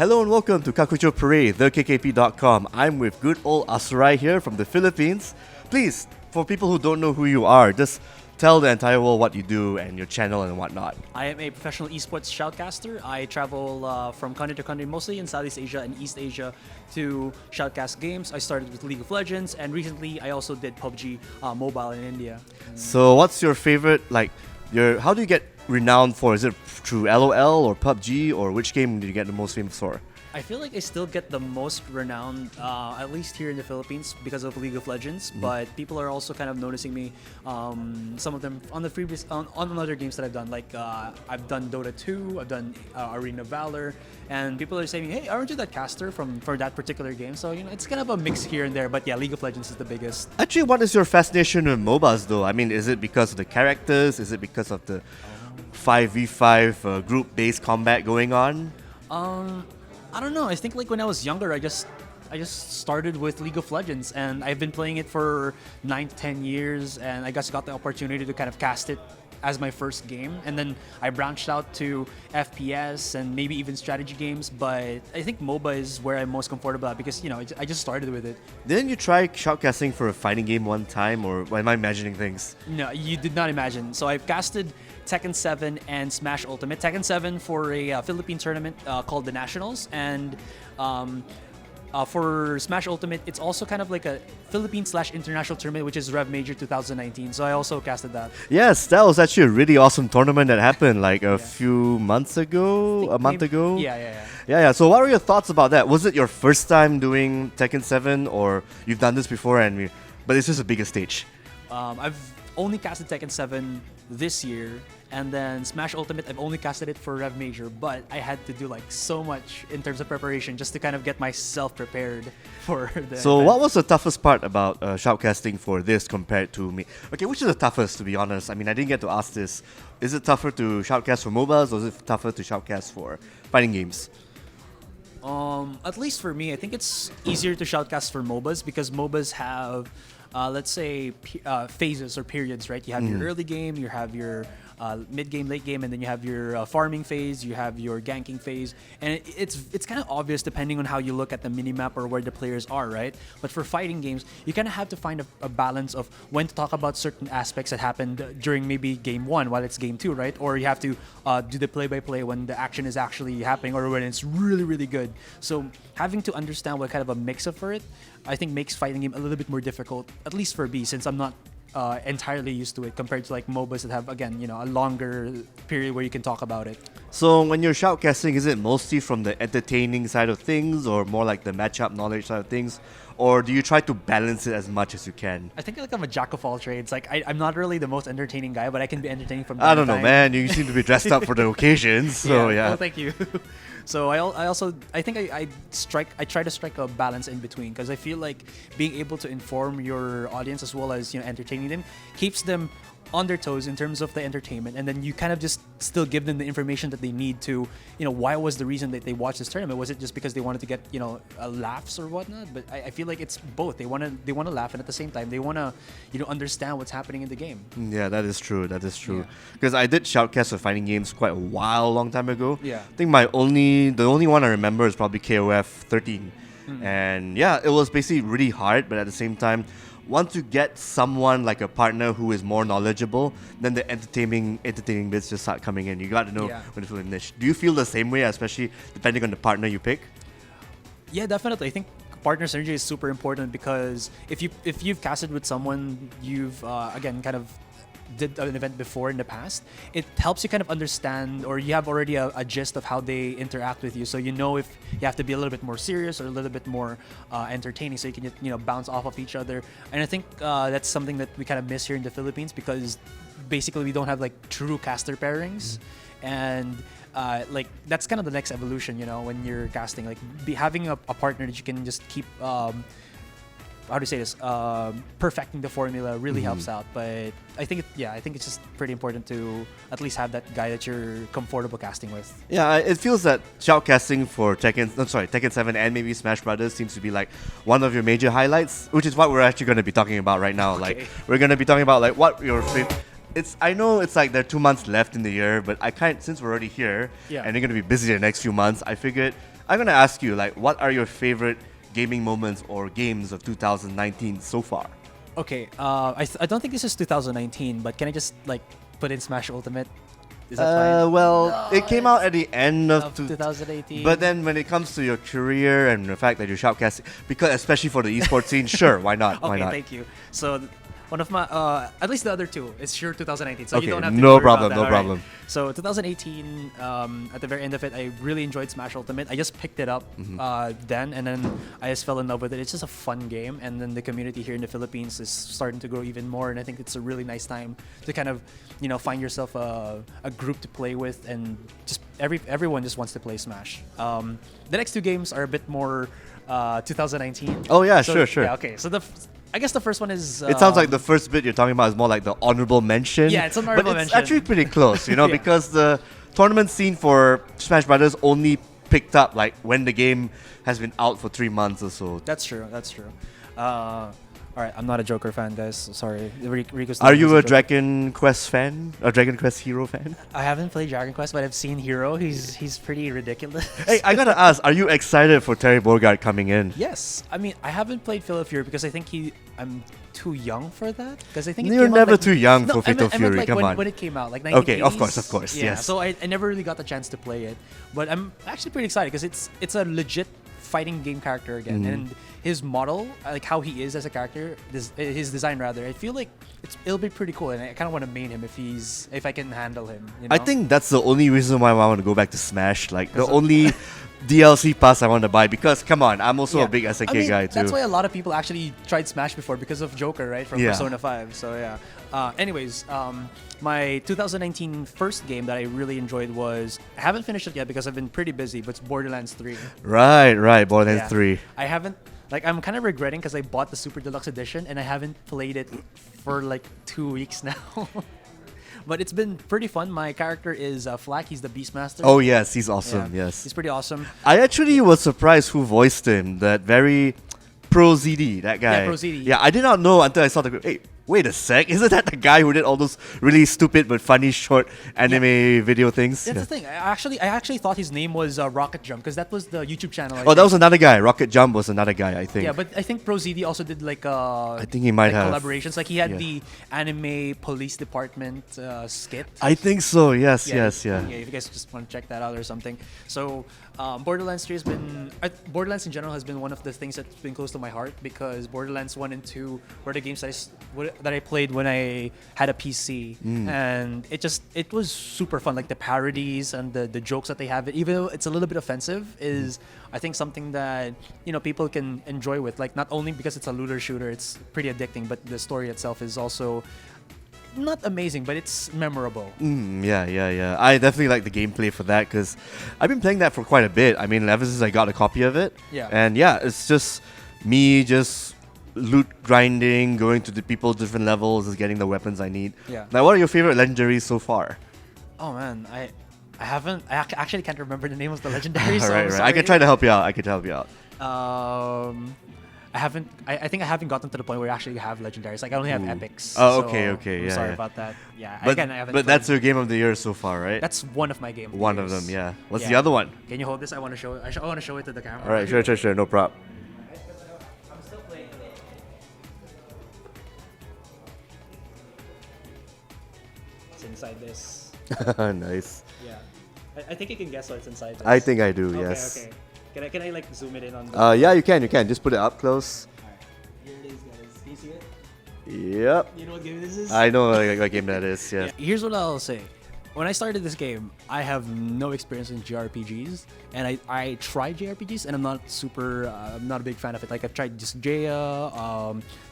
Hello and welcome to Kakuchopurei, thekkp.com. I'm with good old Asurai here from the Philippines. Please, for people who don't know who you are, just tell the entire world what you do and your channel and whatnot. I am a professional esports shoutcaster. I travel from country to country, mostly in Southeast Asia and East Asia, to shoutcast games. I started with League of Legends, and recently I also did PUBG Mobile in India. So what's your favorite, how do you get renowned for? Is it through LOL or PUBG, or which game do you get the most famous for? I feel like I still get the most renowned, at least here in the Philippines, because of League of Legends. But people are also kind of noticing me. Some of them on the previous on other games that I've done, like I've done Dota 2, I've done Arena Valor, and people are saying, "Hey, aren't you that caster for that particular game?" So it's kind of a mix here and there. But yeah, League of Legends is the biggest. Actually, what is your fascination with MOBAs though? I mean, is it because of the characters? Is it because of the 5v5 group-based combat going on? I don't know. I think like when I was younger, I just started with League of Legends, and I've been playing it for 9 to 10 years, and I just got the opportunity to kind of cast it as my first game, and then I branched out to FPS and maybe even strategy games. But I think MOBA is where I'm most comfortable at because I just started with it. Didn't you try shoutcasting for a fighting game one time, or am I imagining things? No, you did not imagine. So I've casted Tekken 7 and Smash Ultimate. Tekken 7 for a Philippine tournament called the Nationals, and for Smash Ultimate, it's also kind of like a Philippine/international tournament, which is Rev Major 2019. So I also casted that. Yes, that was actually a really awesome tournament that happened like a few months ago, a month ago. Yeah. So what were your thoughts about that? Was it your first time doing Tekken 7, or you've done this before but it's just a bigger stage? I've only casted Tekken 7 this year, and then Smash Ultimate, I've only casted it for Rev Major, but I had to do like so much in terms of preparation just to kind of get myself prepared for the So event. what was the toughest part about shoutcasting for this compared to me? Okay, which is the toughest, to be honest? I mean, I didn't get to ask this. Is it tougher to shoutcast for MOBAs, or is it tougher to shoutcast for fighting games? At least for me, I think it's easier to shoutcast for MOBAs because MOBAs have, let's say, phases or periods, right? You have your early game, you have your mid game, late game, and then you have your farming phase, you have your ganking phase, and it's kind of obvious depending on how you look at the minimap or where the players are, right? But for fighting games, you kind of have to find a balance of when to talk about certain aspects that happened during maybe game 1 while it's game 2, right? Or you have to do the play-by-play when the action is actually happening or when it's really, really good. So having to understand what kind of a mix of it, I think makes fighting game a little bit more difficult, at least for me, since I'm not entirely used to it compared to like MOBAs that have, again, a longer period where you can talk about it. So when you're shoutcasting, is it mostly from the entertaining side of things, or more like the matchup knowledge side of things? Or do you try to balance it as much as you can? I think like I'm a jack of all trades. Like I'm not really the most entertaining guy, but I can be entertaining from time I don't to know, time. man. You seem to be dressed up for the occasions, so yeah. Oh, thank you. So I think I try to strike a balance in between because I feel like being able to inform your audience as well as entertaining them keeps them on their toes in terms of the entertainment, and then you kind of just still give them the information that they need to, why was the reason that they watched this tournament? Was it just because they wanted to get, laughs or whatnot? But I feel like it's both. They want to laugh, and at the same time, they want to, understand what's happening in the game. Yeah, that is true. Yeah. Because I did shoutcast for fighting games quite a long time ago. Yeah. I think the only one I remember is probably KOF 13. And yeah, it was basically really hard, but at the same time, once you get someone like a partner who is more knowledgeable, then the entertaining bits just start coming in. You got to know when to fill a niche. Do you feel the same way, especially depending on the partner you pick? Yeah, definitely. I think partner synergy is super important because if you've casted with someone you've again kind of did an event before in the past, it helps you kind of understand, or you have already a gist of how they interact with you, so if you have to be a little bit more serious or a little bit more entertaining, so you can just bounce off of each other. And I think that's something that we kind of miss here in the Philippines because basically we don't have like true caster pairings. And like that's kind of the next evolution, when you're casting, like having a partner that you can just keep how to say this, perfecting the formula really helps out. But I think it's just pretty important to at least have that guy that you're comfortable casting with. Yeah, it feels that shoutcasting for Tekken 7 and maybe Smash Brothers seems to be like one of your major highlights, which is what we're actually going to be talking about right now. Okay. Like we're going to be talking about like what your favorite. I know it's like there are 2 months left in the year, but since we're already here and you're going to be busy the next few months, I figured I'm gonna ask you, like, what are your favorite gaming moments or games of 2019 so far? Okay, I don't think this is 2019, but can I just like put in Smash Ultimate? Is that fine? Well, No, it came out it's at the end of 2018. But then when it comes to your career and the fact that you're shoutcasting, because especially for the esports scene, sure, why not? Why Okay, not? thank you. So one of my, at least the other two, it's sure 2019. So Okay, you don't have to no worry problem, about that, no all right? problem. So 2018, at the very end of it, I really enjoyed Smash Ultimate. I just picked it up then, and then I just fell in love with it. It's just a fun game, and then the community here in the Philippines is starting to grow even more. And I think it's a really nice time to kind of, find yourself a group to play with, and just everyone just wants to play Smash. The next two games are a bit more 2019. Oh yeah, So, sure. Yeah, okay. So I guess the first one is. It sounds like the first bit you're talking about is more like the honorable mention. Yeah, it's an honorable but it's mention. actually pretty close, Yeah. Because the tournament scene for Smash Brothers only picked up like when the game has been out for 3 months or so. That's true. All right, I'm not a Joker fan, guys. Sorry. Rico's Are you a Joker. Dragon Quest fan? A Dragon Quest Hero fan? I haven't played Dragon Quest, but I've seen Hero. He's pretty ridiculous. Hey, I gotta ask, are you excited for Terry Bogard coming in? Yes. I mean, I haven't played Fatal Fury because I think I'm too young for that. Because I think it You're came out, never like, too young for I Fatal meant, Fury, like come on. when it came out, like 1980s. Okay, of course, Yeah. yes. So I never really got the chance to play it, but I'm actually pretty excited because it's a legit fighting game character again, and his model, like how he is as a character, his design rather, I feel like it'll be pretty cool, and I kind of want to main him if I can handle him. I think that's the only reason why I want to go back to Smash. Like the only DLC pass I want to buy, because come on, I'm also a big SNK I mean, guy too. That's why a lot of people actually tried Smash before because of Joker, right, from Yeah. Persona 5. So yeah. Anyways, my 2019 first game that I really enjoyed was, I haven't finished it yet because I've been pretty busy, but it's Borderlands 3. Right, Borderlands Yeah. 3. I haven't, like, I'm kind of regretting because I bought the Super Deluxe Edition and I haven't played it for like 2 weeks now. But it's been pretty fun. My character is Flack. He's the Beastmaster. Oh yes, he's awesome. Yeah. Yes, He's pretty awesome. I actually was surprised who voiced him. That very Pro ZD, that guy. Yeah, Pro ZD. Yeah, I did not know until I saw the. Hey, wait a sec! Isn't that the guy who did all those really stupid but funny short anime video things? That's the thing. I actually thought his name was Rocket Jump because that was the YouTube channel. I Oh, think. that was another guy. Rocket Jump was another guy, I think. Yeah, but I think Pro ZD also did like I think he might have collaborations. Like he had Yeah. the anime police department skit. I think so. Yes, Yeah, yes, yeah. If you guys just want to check that out or something. So, Borderlands 3 has been... Borderlands in general has been one of the things that's been close to my heart because Borderlands 1 and 2 were the games that I played when I had a PC. And it was super fun. Like the parodies and the jokes that they have, even though it's a little bit offensive, is I think something that people can enjoy with. Like not only because it's a looter shooter, it's pretty addicting, but the story itself is also not amazing, but it's memorable. Yeah. I definitely like the gameplay for that because I've been playing that for quite a bit. I mean, ever since I got a copy of it. Yeah. And yeah, it's just me just loot grinding, going to the people's different levels, just getting the weapons I need. Yeah. Now, what are your favorite legendaries so far? Oh man, I actually can't remember the name of the legendary. So right. I can try to help you out. I haven't. I think I haven't gotten to the point where I actually have legendaries. Like I only have epics. Oh, so okay, I'm yeah, sorry yeah. about that. Yeah. But, Again, I haven't. but that's your game of the year so far, right? that's one of my games. one of them, yeah. What's the Yeah. other one? Can you hold this? I want to show it. I want to show it to the camera. All right, sure, no problem. I'm still playing it. It's inside this. Nice. Yeah. I think you can guess what's inside this. I think I do, Okay, yes. Okay. Can I like zoom it in on? Yeah, you can. Just put it up close. Alright. Here it is, guys. Do you see it? Yep. You know what game this is? I know what game that is, yes. Yeah, here's what I'll say. When I started this game, I have no experience in JRPGs, and I tried JRPGs, and I'm not I'm not a big fan of it. Like I've tried just Jaya,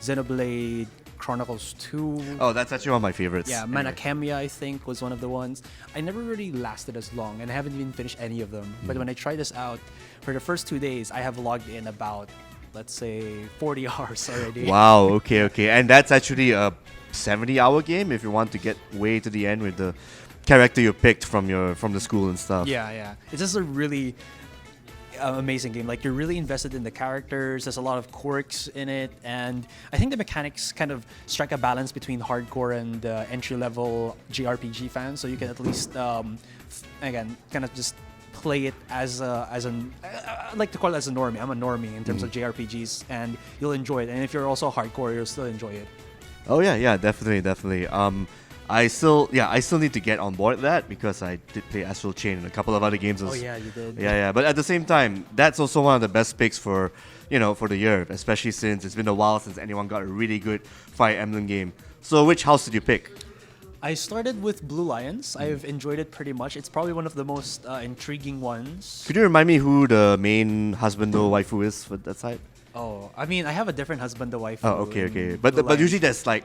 Xenoblade Chronicles 2. Oh, that's actually one of my favorites. Yeah, Anyway. Manakemia, I think, was one of the ones. I never really lasted as long, and I haven't even finished any of them. But when I tried this out, for the first 2 days, I have logged in about, let's say, 40 hours already. Wow, okay. And that's actually a 70-hour game if you want to get way to the end with the character you picked from the school and stuff. Yeah. It's just a really amazing game. Like you're really invested in the characters. There's a lot of quirks in it, and I think the mechanics kind of strike a balance between hardcore and entry-level JRPG fans. So you can at least again kind of just play it as an I like to call it as a normie. I'm a normie in terms of JRPGs, and you'll enjoy it. And if you're also hardcore, you'll still enjoy it. Oh yeah, definitely. I still need to get on board that because I did play Astral Chain and a couple of other games. Oh yeah, you did. Yeah. But at the same time, that's also one of the best picks for the year, especially since it's been a while since anyone got a really good Fire Emblem game. So which house did you pick? I started with Blue Lions. I've enjoyed it pretty much. It's probably one of the most intriguing ones. Could you remind me who the main husband or waifu is for that side? Oh, I mean, I have a different husband, the wife. Oh, okay. But usually there's like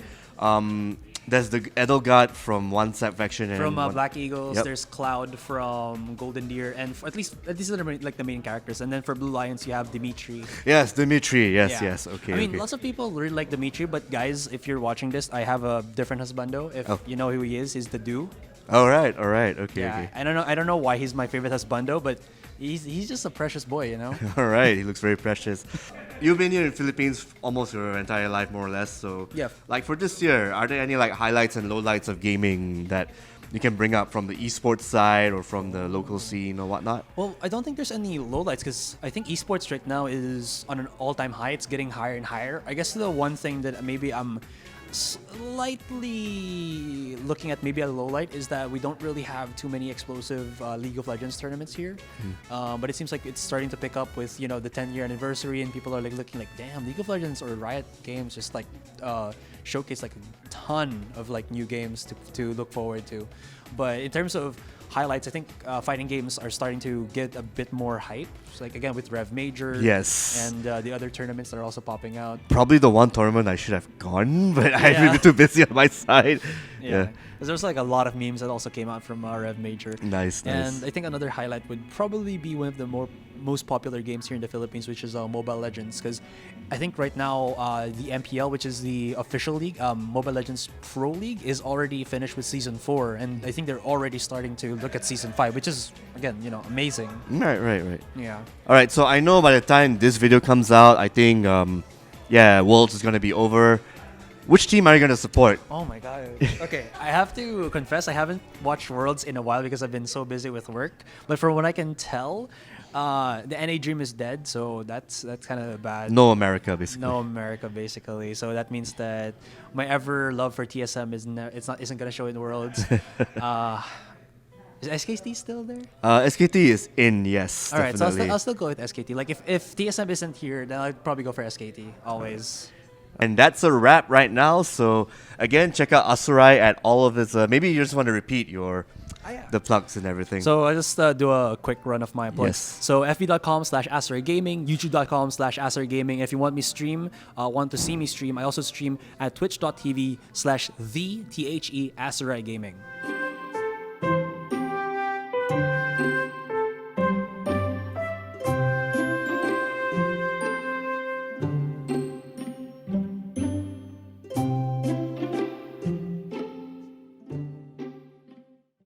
there's the Edelgard from one faction and From one, Black Eagles, Yep. there's Cloud from Golden Deer, and at least these are like the main characters. And then for Blue Lions, you have Dimitri. Yes, Dimitri. Yeah. Yes. Okay. I mean, okay. lots of people really like Dimitri, but guys, if you're watching this, I have a different husbando. If you know who he is, he's the Do. All right. Okay. Yeah, Okay. I don't know why he's my favorite husbando, but he's just a precious boy, you know. All right. He looks very precious. You've been here in Philippines almost your entire life, more or less. So, Yeah. like for this year, are there any like highlights and lowlights of gaming that you can bring up from the esports side or from the local scene or whatnot? Well, I don't think there's any lowlights because I think esports right now is on an all-time high. It's getting higher and higher. I guess the one thing that maybe I'm slightly looking at maybe a lowlight is that we don't really have too many explosive League of Legends tournaments here. But it seems like it's starting to pick up with the 10-year anniversary, and people are like looking like, damn, League of Legends or Riot Games just like showcase like a ton of like new games to look forward to. But in terms of highlights, I think fighting games are starting to get a bit more hype. So like again with Rev Major, Yes. and the other tournaments that are also popping out. Probably the one tournament I should have gone, but I've Yeah. been too busy on my side. Yeah. Because there's like a lot of memes that also came out from Rev Major. Nice. And I think another highlight would probably be one of the most popular games here in the Philippines, which is Mobile Legends. Because I think right now the MPL, which is the official league, Mobile Legends Pro League, is already finished with Season 4. And I think they're already starting to look at Season 5, which is, again, amazing. Right. Yeah. All right, so I know by the time this video comes out, I think, Worlds is going to be over. Which team are you going to support? Oh my god. Okay, I have to confess I haven't watched Worlds in a while because I've been so busy with work. But from what I can tell, the NA Dream is dead, so that's kind of bad. No America, basically. No America, basically. So that means that my ever love for TSM isn't gonna show in Worlds. Is SKT still there? SKT is in, yes. All right, so definitely. I'll still go with SKT. Like if TSM isn't here, then I'd probably go for SKT always. And that's a wrap right now. So again, check out Asurai at all of its. Maybe you just want to repeat the plugs and everything. So I just do a quick run of my plugs. Yes. So fb.com/Asurai Gaming, youtube.com/Asurai Gaming. If you want me stream, want to see me stream, I also stream at twitch.tv/the Asurai Gaming.